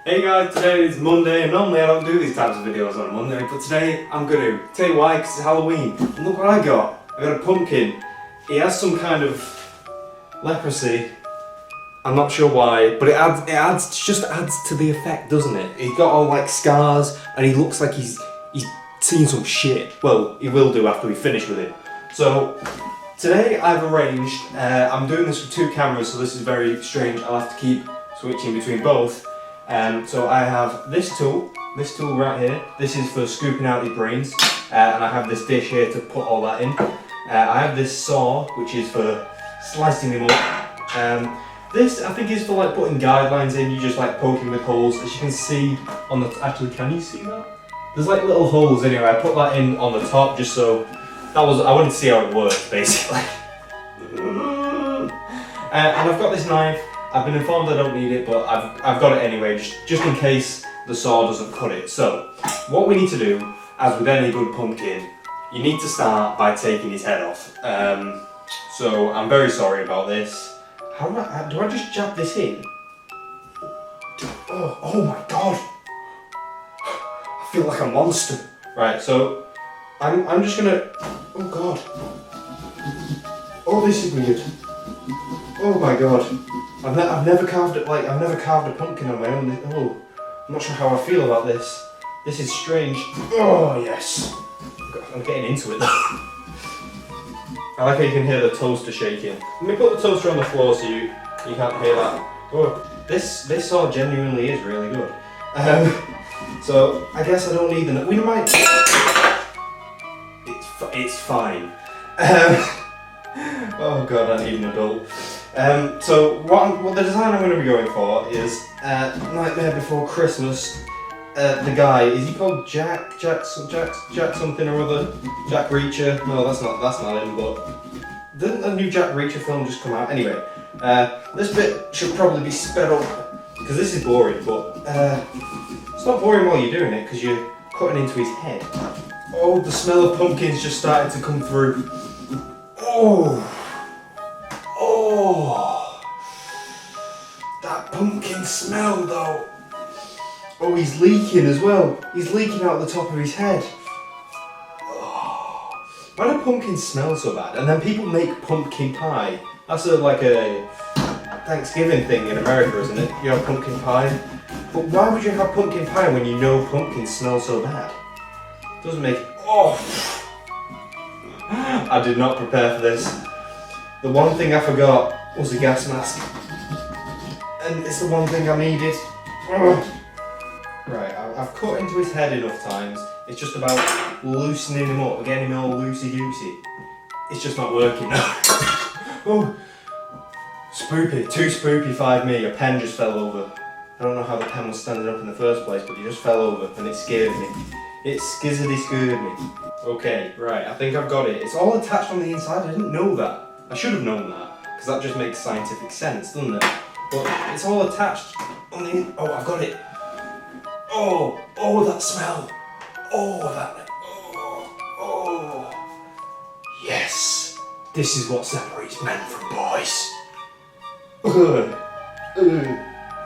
Hey guys, today is Monday, and normally I don't do these types of videos on a Monday, but today I'm going to. Tell you why, because it's Halloween. And look what I got. I got a pumpkin. He has some kind of leprosy. I'm not sure why, but it just adds to the effect, doesn't it? He's got all like scars, and he looks like he's seen some shit. Well, he will do after we finish with him. So today I've arranged. I'm doing this with two cameras, so this is very strange. I'll have to keep switching between both. So I have this tool right here. This is for scooping out his brains, and I have this dish here to put all that in. I have this saw, which is for slicing him up. This I think is for like putting guidelines in. You just like poking with holes, as you can see on the. Actually, can you see that? There's like little holes anyway. I put that in on the top just so I wanted to see how it works basically. And I've got this knife. I've been informed I don't need it, but I've got it anyway, just in case the saw doesn't cut it. So, what we need to do, as with any good pumpkin, you need to start by taking his head off. So, I'm very sorry about this. Do I just jab this in? Oh my god! I feel like a monster. Right, so, I'm just gonna... Oh god. Oh, this is weird. Oh my god. I've never carved a pumpkin on my own. Oh, I'm not sure how I feel about this. This is strange. Oh yes. I'm getting into it though. I like how you can hear the toaster shaking. Let me put the toaster on the floor so you can't hear that. Oh, this saw genuinely is really good. So I guess I don't need the. We might. It's fine. Oh god, I need an adult. So what the design I'm going to be going for is Nightmare Before Christmas. The guy, is he called Jack something or other? Jack Reacher? No, that's not him. But didn't a new Jack Reacher film just come out? Anyway, this bit should probably be sped up because this is boring. But it's not boring while you're doing it because you're cutting into his head. Oh, the smell of pumpkins just started to come through. Oh, that pumpkin smell though. Oh, he's leaking as well. He's leaking out the top of his head. Oh. Why do pumpkins smell so bad? And then people make pumpkin pie. That's like a Thanksgiving thing in America, isn't it? You have pumpkin pie. But why would you have pumpkin pie when you know pumpkins smell so bad? Doesn't make... Oh! I did not prepare for this. The one thing I forgot was a gas mask. And it's the one thing I needed. Right, I've cut into his head enough times. It's just about loosening him up, getting him all loosey-goosey. It's just not working now. Oh, spoopy, too spoopy-fied me. A pen just fell over. I don't know how the pen was standing up in the first place, but it just fell over and it scared me. It skizzily scared me. Okay, right, I think I've got it. It's all attached on the inside. I didn't know that. I should have known that, because that just makes scientific sense, doesn't it? But it's all attached on the... Oh, I've got it. Oh, that smell. Oh. Yes. This is what separates men from boys.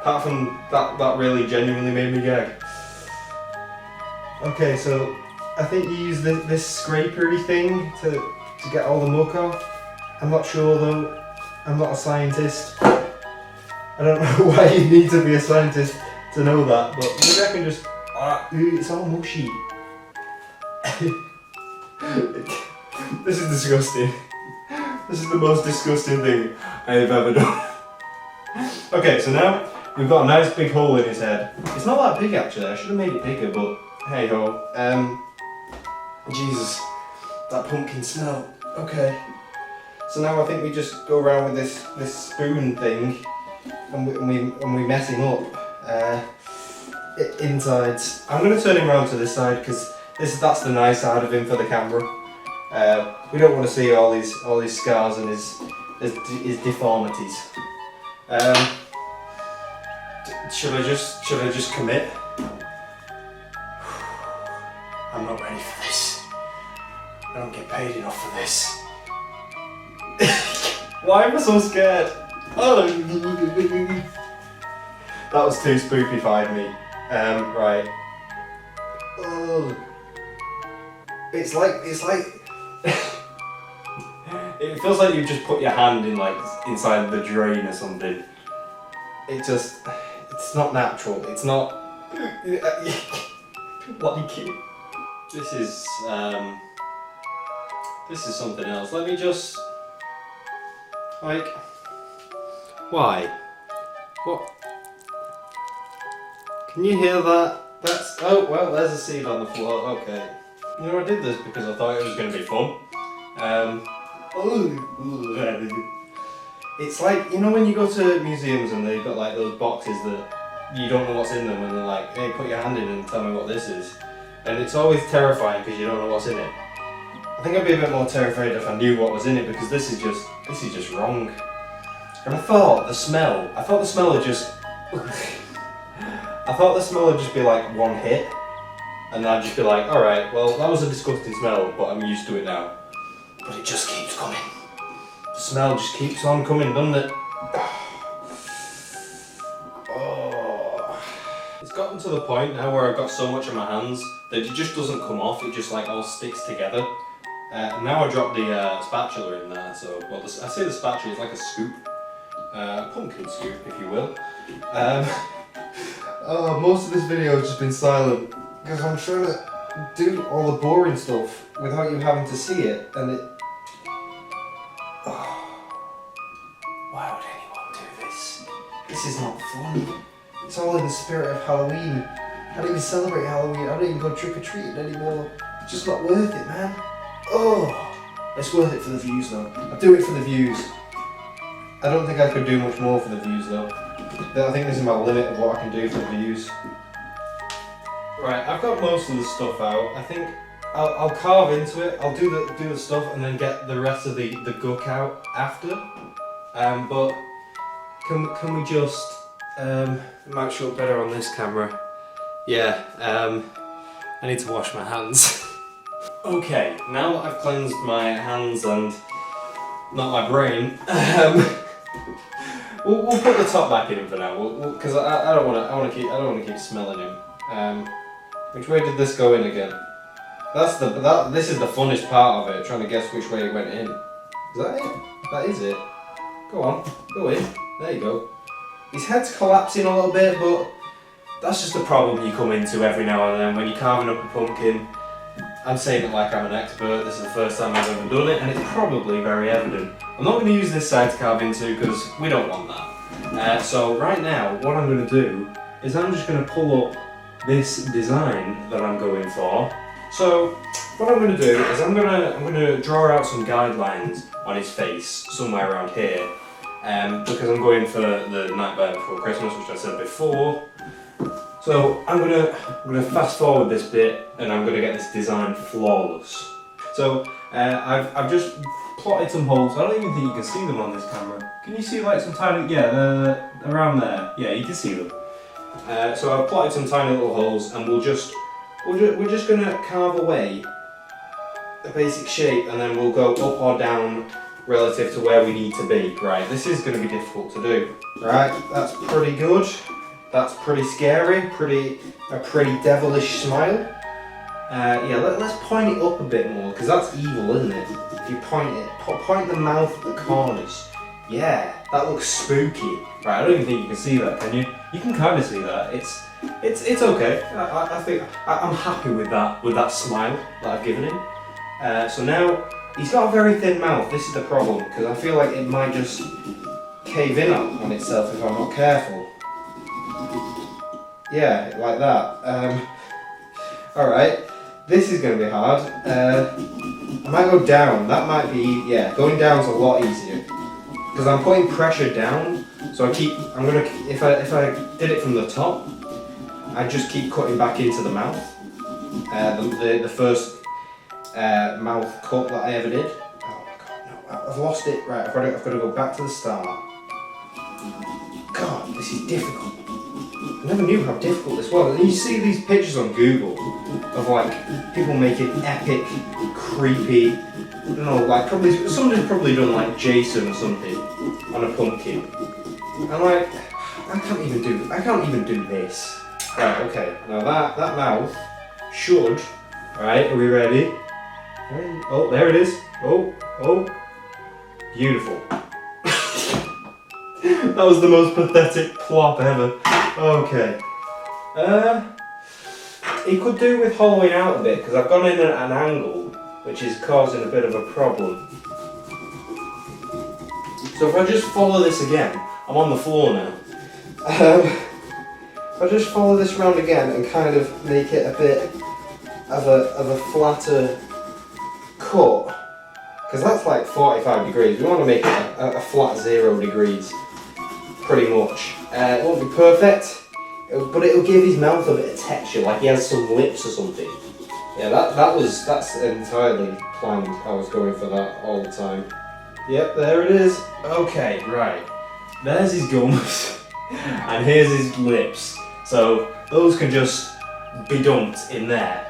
Apart from that really genuinely made me gag. Okay, so I think you use this scrapery thing to get all the muck off. I'm not sure though. I'm not a scientist. I don't know why you need to be a scientist to know that, but maybe I can just... it's all mushy. This is disgusting. This is the most disgusting thing I have ever done. Okay, so now we've got a nice big hole in his head. It's not that big actually, I should have made it bigger, but hey ho. Jesus, that pumpkin smell. Okay. So now I think we just go around with this spoon thing and we mess him up. Insides. I'm going to turn him around to this side because that's the nice side of him for the camera. We don't want to see all these scars and his deformities. Should I just commit? I'm not ready for this. I don't get paid enough for this. Why am I so scared? Oh. That was too spookified me. Right. Oh. It's like it feels like you've just put your hand in like inside the drain or something. It's not natural. It's not. Bloody cute. This is something else. Let me just like. Why? What? Can you hear that? That's, oh well, there's a seed on the floor. Okay. You know, I did this because I thought it was going to be fun. It's like, you know when you go to museums and they've got like those boxes that you don't know what's in them and they're like, hey, put your hand in and tell me what this is. And it's always terrifying because you don't know what's in it. I think I'd be a bit more terrified if I knew what was in it because this is just wrong. And I thought the smell would just be like one hit, and I'd just be like, alright, well that was a disgusting smell, but I'm used to it now. But it just keeps coming. The smell just keeps on coming, doesn't it? Oh. It's gotten to the point now where I've got so much on my hands that it just doesn't come off, it just like all sticks together. And now I dropped the spatula in there, so, well, I say the spatula is like a scoop. Pumpkin scoop, if you will. Oh, most of this video has just been silent because I'm trying to do all the boring stuff without you having to see it, and it. Oh, why would anyone do this? This is not fun. It's all in the spirit of Halloween. I don't even celebrate Halloween. I don't even go trick or treating anymore. It's just not worth it, man. Oh, it's worth it for the views though. I do it for the views. I don't think I could do much more for the views though. I think this is my limit of what I can do for the views. Right, I've got most of the stuff out. I think I'll carve into it. I'll do the stuff and then get the rest of the guck out after. But can we just it might show up better on this camera. Yeah. I need to wash my hands. Okay, now that I've cleansed my hands and not my brain. We'll put the top back in him for now, because I don't want to keep smelling him. Which way did this go in again? This is the funnest part of it, trying to guess which way it went in. Is that it? That is it. Go on, go in. There you go. His head's collapsing a little bit, but that's just a problem you come into every now and then when you're carving up a pumpkin. I'm saying it like I'm an expert. This is the first time I've ever done it, and it's probably very evident. I'm not going to use this side to carve into because we don't want that. So right now, what I'm going to do is I'm just going to pull up this design that I'm going for. So what I'm going to do is I'm going to draw out some guidelines on his face somewhere around here, because I'm going for the Nightmare Before Christmas, which I said before. So I'm gonna fast forward this bit, and I'm gonna get this design flawless. So I've just plotted some holes. I don't even think you can see them on this camera. Can you see like some tiny? Yeah, they're around there. Yeah, you can see them. So I've plotted some tiny little holes, and we're just gonna carve away a basic shape, and then we'll go up or down relative to where we need to be. Right, this is gonna be difficult to do. Right, that's pretty good. That's pretty scary, a pretty devilish smile. Yeah, let's point it up a bit more, because that's evil, isn't it? If you point the mouth at the corners. Yeah, that looks spooky. Right, I don't even think you can see that, can you? You can kind of see that. It's okay. I think I'm happy with that smile that I've given him. So now he's got a very thin mouth. This is the problem, because I feel like it might just cave in on itself if I'm not careful. Yeah, like that. Alright, this is going to be hard. I might go down. That might be, yeah, going down's a lot easier. Because I'm putting pressure down, so if I did it from the top, I just keep cutting back into the mouth. The first mouth cut that I ever did. Oh my god, no, I've lost it. Right, I've got to go back to the start. God, this is difficult. I never knew how difficult this was. And you see these pictures on Google of like people making epic, creepy, I don't know, like somebody's probably done like Jason or something on a pumpkin. And like, I I can't even do this. Right, okay. Now that mouth should. Right, are we ready? Oh, there it is. Oh. Beautiful. That was the most pathetic plop ever. Okay. It could do with hollowing out a bit because I've gone in at an angle which is causing a bit of a problem. So if I just follow this again, I'm on the floor now. If I just follow this around again and kind of make it a bit of a flatter cut, because that's like 45 degrees. We want to make it a flat 0 degrees, pretty much. It won't be perfect, but it'll give his mouth a bit of texture, like he has some lips or something. Yeah, that's entirely planned. I was going for that all the time. Yep, there it is. Okay, right. There's his gums, and here's his lips. So those can just be dumped in there.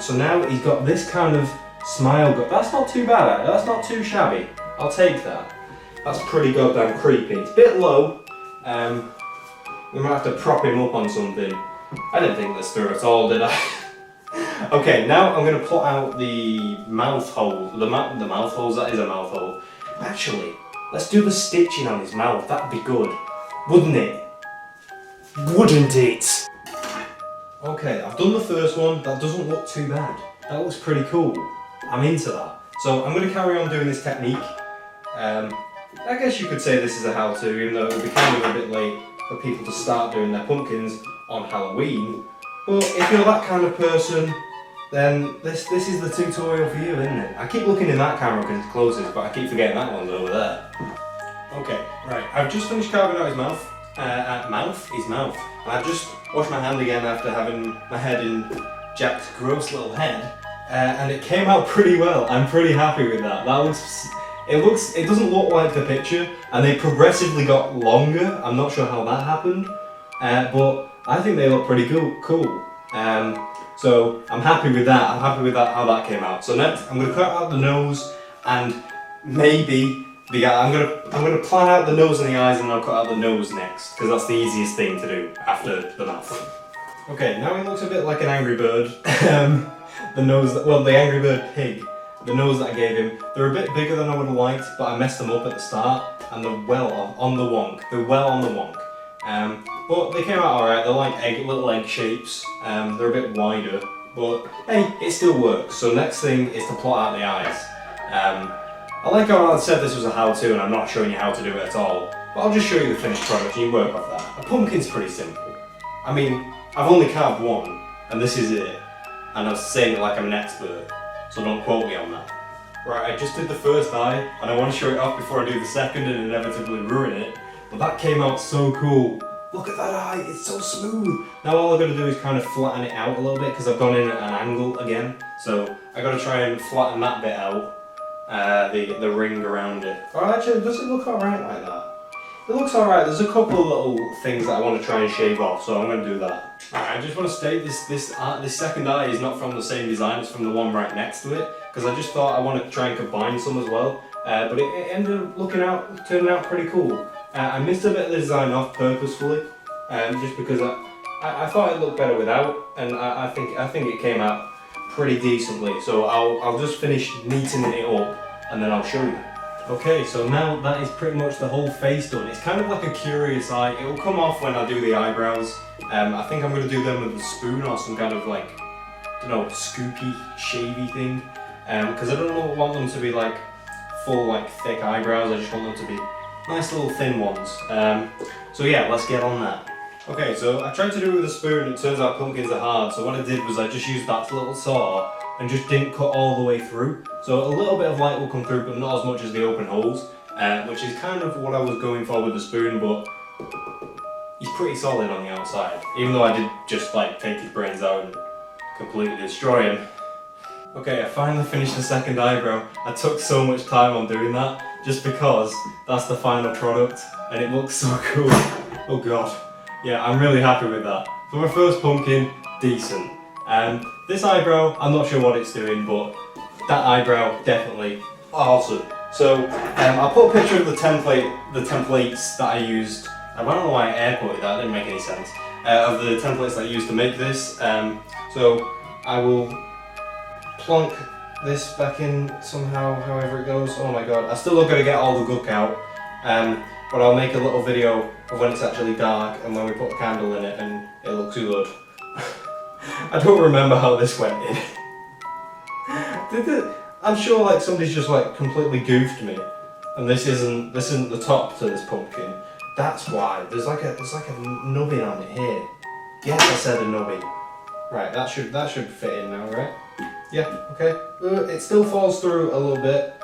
So now he's got this kind of smile. That's not too bad. That's not too shabby. I'll take that. That's pretty goddamn creepy. It's a bit low. We might have to prop him up on something. I didn't think this through at all, did I? Okay, now I'm going to plot out the mouth hole. The mouth holes, that is a mouth hole. Actually, let's do the stitching on his mouth. That'd be good. Wouldn't it? Wouldn't it? Okay, I've done the first one. That doesn't look too bad. That looks pretty cool. I'm into that. So I'm going to carry on doing this technique. I guess you could say this is a how-to, even though it would be kind of a bit late for people to start doing their pumpkins on Halloween. But if you're that kind of person, then this is the tutorial for you, isn't it? I keep looking in that camera because it's closest, but I keep forgetting that one's over there. Okay, right. I've just finished carving out his mouth. His mouth. And I've just washed my hand again after having my head in Jack's gross little head, and it came out pretty well. I'm pretty happy with that. It doesn't look like the picture, and they progressively got longer. I'm not sure how that happened, but I think they look pretty cool. So I'm happy with that. I'm happy with that, how that came out. So next, I'm going to cut out the nose and maybe the eye. I'm gonna plan out the nose and the eyes, and I'll cut out the nose next because that's the easiest thing to do after the mouth. Okay, now he looks a bit like an Angry Bird. The Angry Bird pig. The nose that I gave him, they're a bit bigger than I would have liked, but I messed them up at the start, and they're well on the wonk. They're well on the wonk. But they came out alright. They're like little egg shapes. They're a bit wider, but hey, it still works. So next thing is to plot out the eyes. I like how I said this was a how-to, and I'm not showing you how to do it at all, but I'll just show you the finished product and you work off that. A pumpkin's pretty simple. I mean, I've only carved one, and this is it. And I'm saying it like I'm an expert, so don't quote me on that. Right, I just did the first eye, and I want to show it off before I do the second and inevitably ruin it, but that came out so cool. Look at that eye, it's so smooth. Now all I've got to do is kind of flatten it out a little bit, because I've gone in at an angle again, so I've got to try and flatten that bit out, the ring around it. Or actually, does it look alright like that? It looks alright. There's a couple of little things that I want to try and shave off, so I'm going to do that. Alright, I just want to state this second eye is not from the same design, it's from the one right next to it, because I just thought I want to try and combine some as well, but it ended up turning out pretty cool. I missed a bit of the design off purposefully, just because I thought it looked better without, and I think it came out pretty decently, so I'll just finish neatening it up, and then I'll show you. Okay, so now that is pretty much the whole face done. It's kind of like a curious eye. It will come off when I do the eyebrows. I think I'm going to do them with a spoon or some kind of like, I don't know, scoopy, shavy thing. Because I don't want them to be like full, like thick eyebrows. I just want them to be nice little thin ones. So yeah, let's get on that. Okay, so I tried to do it with a spoon, and it turns out pumpkins are hard. So what I did was I just used that little saw and just didn't cut all the way through. So a little bit of light will come through, but not as much as the open holes, which is kind of what I was going for with the spoon, but he's pretty solid on the outside, even though I did just like take his brains out and completely destroy him. Okay, I finally finished the second eyebrow. I took so much time on doing that, just because that's the final product, and it looks so cool. Oh god. Yeah, I'm really happy with that. For my first pumpkin, decent. This eyebrow, I'm not sure what it's doing, but that eyebrow, definitely awesome. So I'll put a picture of the templates that I used I don't know why I air quoted that, didn't make any sense, of the templates that I used to make this. So I will plonk this back in somehow, however it goes. Oh my god, I still got to get all the gook out, but I'll make a little video of when it's actually dark and when we put a candle in it and it looks good. I don't remember how this went in. I'm sure like somebody's just like completely goofed me, and this isn't the top to this pumpkin. That's why there's like a nubbin on it here. Yes, I said a nubbin. Right, that should fit in now, right? Yeah, okay. It still falls through a little bit.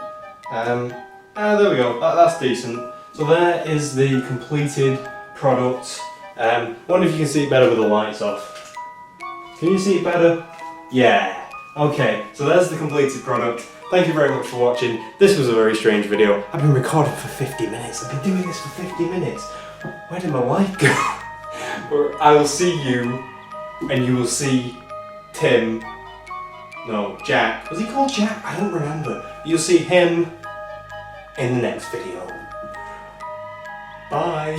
There we go. That's decent. So there is the completed product. Wonder if you can see it better with the lights off. Can you see it better? Yeah. Okay, so there's the completed product. Thank you very much for watching. This was a very strange video. I've been recording for 50 minutes. I've been doing this for 50 minutes. Where did my light go? But I will see you, and you will see Tim. No, Jack. Was he called Jack? I don't remember. You'll see him in the next video. Bye.